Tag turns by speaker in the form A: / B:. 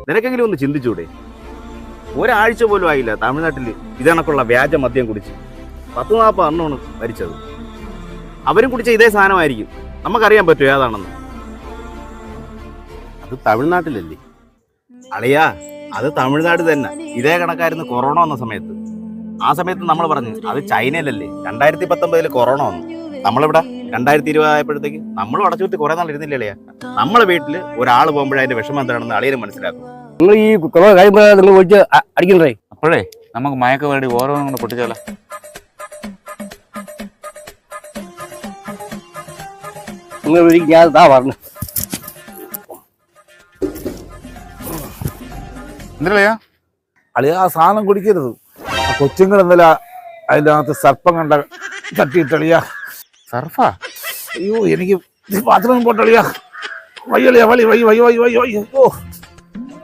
A: നിനക്കെങ്കിലും ഒന്ന് ചിന്തിച്ചൂടെ? ഒരാഴ്ച പോലും ആയില്ല തമിഴ്നാട്ടിൽ ഇതണക്കുള്ള വ്യാജ മദ്യം കുടിച്ച് 10-40 എണ്ണമാണ് മരിച്ചത്. അവരും കുടിച്ച ഇതേ സാധനമായിരിക്കും. നമുക്കറിയാൻ പറ്റുമോ ഏതാണെന്ന്? അത് തമിഴ്നാട്ടിലല്ലേ അളിയാ, അത് തമിഴ്നാട് തന്നെ. ഇതേ കണക്കായിരുന്നു കൊറോണ വന്ന സമയത്ത്. ആ സമയത്ത് നമ്മൾ പറഞ്ഞു അത് ചൈനയിലല്ലേ. 2019 കൊറോണ വന്നു. നമ്മളിവിടെ 2020 ആയപ്പോഴത്തേക്ക് നമ്മൾ അടച്ചുകൂട്ടി കുറെ നാൾ ഇരുന്നില്ല അളിയാ. നമ്മളെ വീട്ടിൽ ഒരാൾ പോകുമ്പോഴേ അതിന്റെ വിഷമം എന്താണെന്ന് അളിയനും മനസ്സിലാക്കും.
B: നിങ്ങൾ ഈ കൊറോണ കഴിയുമ്പോൾ നിങ്ങൾ ഒഴിച്ച് അടിക്കണ്ടേ?
C: അപ്പോഴേ നമുക്ക് മയക്ക് വേണ്ടി ഓരോന്നും കൊണ്ട് പൊട്ടിച്ചാലോ?
B: നിങ്ങൾ ഞാൻ താ പറഞ്ഞു.
C: എന്തിനാ
D: അളിയ ആ സാധനം കുടിക്കരുത്. ആ കൊച്ചുങ്ങൾ എന്നല്ല അതിനകത്ത് സർപ്പം കണ്ട തട്ടിയിട്ടളിയ.
C: സർഫാ?
D: അയ്യോ എനിക്ക് ബാത്റൂമിൽ പോട്ടളിയ. വയ്യളിയ വളി വയ്യ വയ്യ വയ്യ വയ്യ.